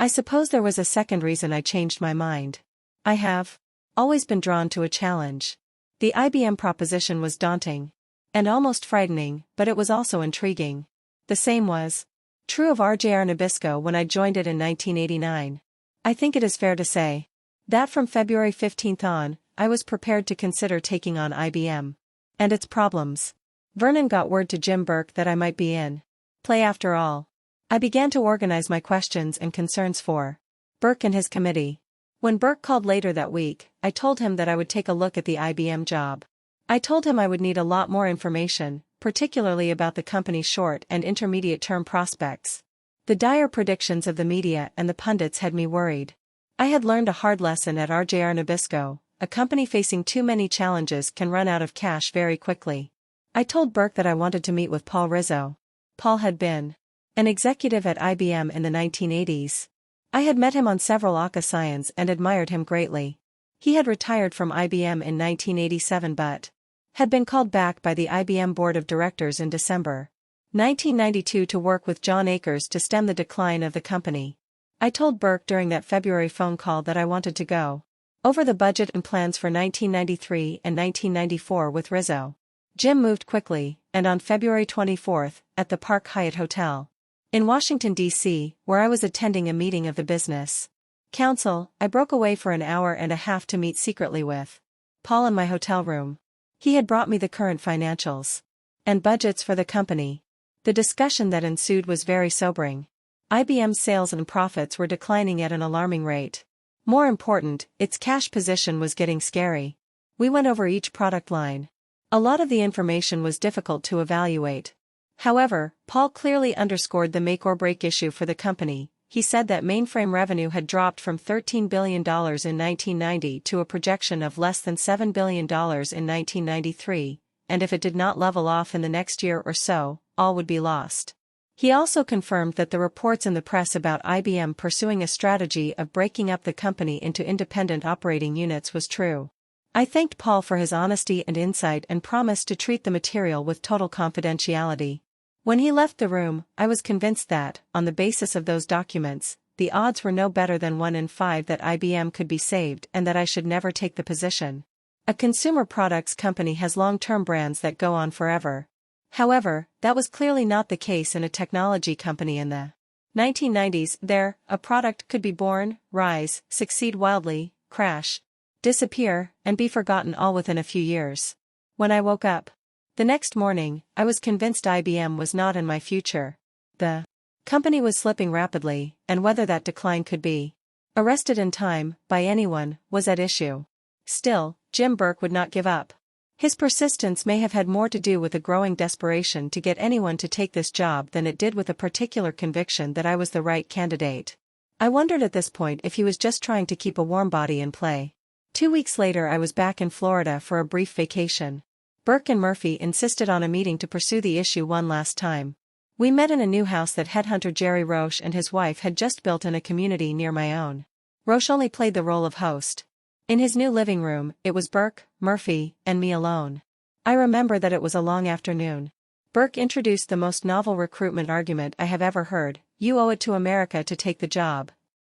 I suppose there was a second reason I changed my mind. I have always been drawn to a challenge. The IBM proposition was daunting and almost frightening, but it was also intriguing. The same was true of RJR Nabisco when I joined it in 1989. I think it is fair to say that from February 15 on, I was prepared to consider taking on IBM and its problems. Vernon got word to Jim Burke that I might be in play after all. I began to organize my questions and concerns for Burke and his committee. When Burke called later that week, I told him that I would take a look at the IBM job. I told him I would need a lot more information, particularly about the company's short and intermediate-term prospects. The dire predictions of the media and the pundits had me worried. I had learned a hard lesson at RJR Nabisco: a company facing too many challenges can run out of cash very quickly. I told Burke that I wanted to meet with Paul Rizzo. Paul had been an executive at IBM in the 1980s. I had met him on several occasions and admired him greatly. He had retired from IBM in 1987 but had been called back by the IBM Board of Directors in December 1992 to work with John Akers to stem the decline of the company. I told Burke during that February phone call that I wanted to go over the budget and plans for 1993 and 1994 with Rizzo. Jim moved quickly, and on February 24, at the Park Hyatt Hotel in Washington, D.C., where I was attending a meeting of the Business Council, I broke away for an hour and a half to meet secretly with Paul in my hotel room. He had brought me the current financials and budgets for the company. The discussion that ensued was very sobering. IBM's sales and profits were declining at an alarming rate. More important, its cash position was getting scary. We went over each product line. A lot of the information was difficult to evaluate. However, Paul clearly underscored the make-or-break issue for the company. He said that mainframe revenue had dropped from $13 billion in 1990 to a projection of less than $7 billion in 1993, and if it did not level off in the next year or so, all would be lost. He also confirmed that the reports in the press about IBM pursuing a strategy of breaking up the company into independent operating units was true. I thanked Paul for his honesty and insight and promised to treat the material with total confidentiality. When he left the room, I was convinced that, on the basis of those documents, the odds were no better than 1 in 5 that IBM could be saved and that I should never take the position. A consumer products company has long-term brands that go on forever. However, that was clearly not the case in a technology company in the 1990s. There, a product could be born, rise, succeed wildly, crash, disappear, and be forgotten all within a few years. When I woke up the next morning, I was convinced IBM was not in my future. The company was slipping rapidly, and whether that decline could be arrested in time, by anyone, was at issue. Still, Jim Burke would not give up. His persistence may have had more to do with a growing desperation to get anyone to take this job than it did with a particular conviction that I was the right candidate. I wondered at this point if he was just trying to keep a warm body in play. 2 weeks later I was back in Florida for a brief vacation. Burke and Murphy insisted on a meeting to pursue the issue one last time. We met in a new house that headhunter Jerry Roche and his wife had just built in a community near my own. Roche only played the role of host. In his new living room, it was Burke, Murphy, and me alone. I remember that it was a long afternoon. Burke introduced the most novel recruitment argument I have ever heard: "You owe it to America to take the job."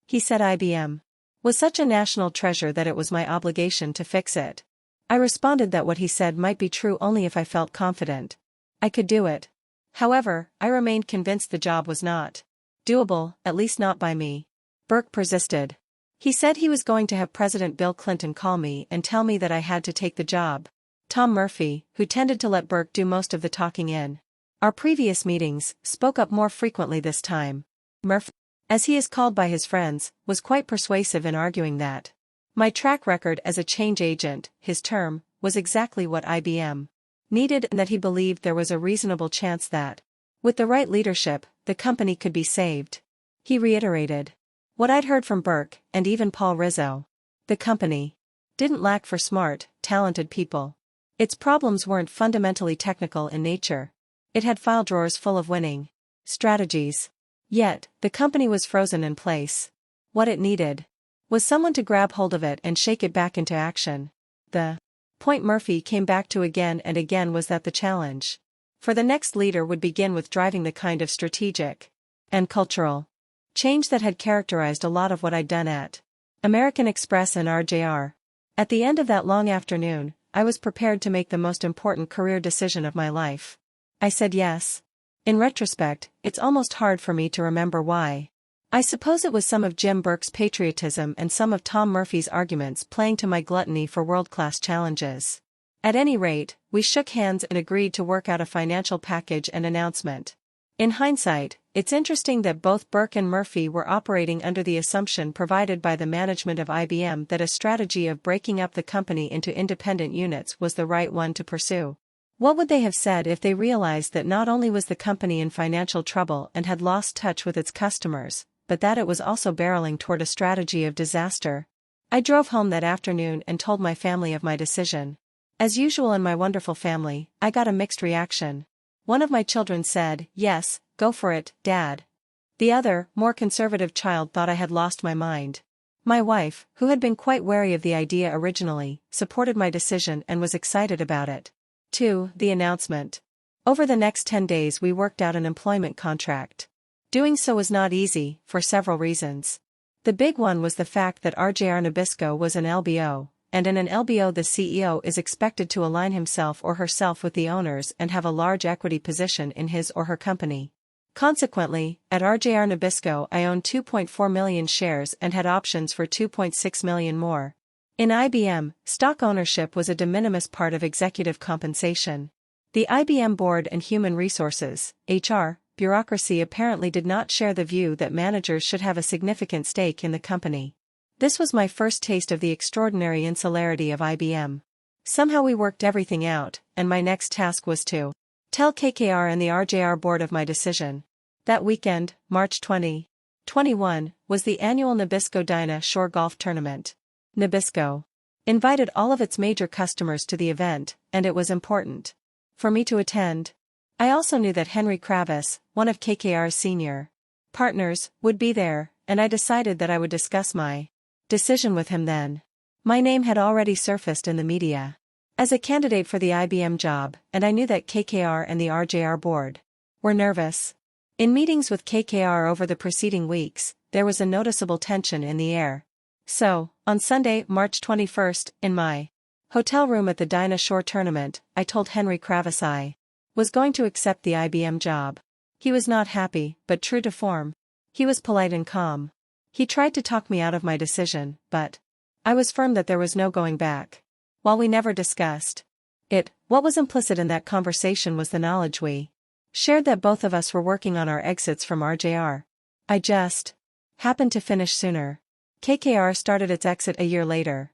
He said IBM was such a national treasure that it was my obligation to fix it. I responded that what he said might be true only if I felt confident I could do it. However, I remained convinced the job was not doable, at least not by me. Burke persisted. He said he was going to have President Bill Clinton call me and tell me that I had to take the job. Tom Murphy, who tended to let Burke do most of the talking in our previous meetings, spoke up more frequently this time. Murphy, as he is called by his friends, was quite persuasive in arguing that my track record as a change agent, his term, was exactly what IBM needed and that he believed there was a reasonable chance that, with the right leadership, the company could be saved. He reiterated what I'd heard from Burke, and even Paul Rizzo. The company didn't lack for smart, talented people. Its problems weren't fundamentally technical in nature. It had file drawers full of winning strategies. Yet, the company was frozen in place. What it needed was someone to grab hold of it and shake it back into action. The point Murphy came back to again and again was that the challenge for the next leader would begin with driving the kind of strategic and cultural Change that had characterized a lot of what I'd done at American Express and RJR. At the end of that long afternoon, I was prepared to make the most important career decision of my life. I said yes. In retrospect, it's almost hard for me to remember why. I suppose it was some of Jim Burke's patriotism and some of Tom Murphy's arguments playing to my gluttony for world-class challenges. At any rate, we shook hands and agreed to work out a financial package and announcement. In hindsight, it's interesting that both Burke and Murphy were operating under the assumption provided by the management of IBM that a strategy of breaking up the company into independent units was the right one to pursue. What would they have said if they realized that not only was the company in financial trouble and had lost touch with its customers, but that it was also barreling toward a strategy of disaster? I drove home that afternoon and told my family of my decision. As usual in my wonderful family, I got a mixed reaction. One of my children said, "Yes, go for it, Dad." The other, more conservative child thought I had lost my mind. My wife, who had been quite wary of the idea originally, supported my decision and was excited about it. 2. The announcement. Over the next 10 days we worked out an employment contract. Doing so was not easy, for several reasons. The big one was the fact that RJR Nabisco was an LBO. And in an LBO the CEO is expected to align himself or herself with the owners and have a large equity position in his or her company. Consequently, at RJR Nabisco I owned 2.4 million shares and had options for 2.6 million more. In IBM, stock ownership was a de minimis part of executive compensation. The IBM board and human resources, HR, bureaucracy apparently did not share the view that managers should have a significant stake in the company. This was my first taste of the extraordinary insularity of IBM. Somehow we worked everything out, and my next task was to tell KKR and the RJR board of my decision. That weekend, March 2021, was the annual Nabisco Dinah Shore Golf Tournament. Nabisco invited all of its major customers to the event, and it was important for me to attend. I also knew that Henry Kravis, one of KKR's senior partners, would be there, and I decided that I would discuss my decision with him then. My name had already surfaced in the media as a candidate for the IBM job, and I knew that KKR and the RJR board were nervous. In meetings with KKR over the preceding weeks, there was a noticeable tension in the air. So, on Sunday, March 21st, in my hotel room at the Dinah Shore tournament, I told Henry Kravis I was going to accept the IBM job. He was not happy, but true to form, he was polite and calm. He tried to talk me out of my decision, but I was firm that there was no going back. While we never discussed it, what was implicit in that conversation was the knowledge we shared that both of us were working on our exits from RJR. I just happened to finish sooner. KKR started its exit a year later.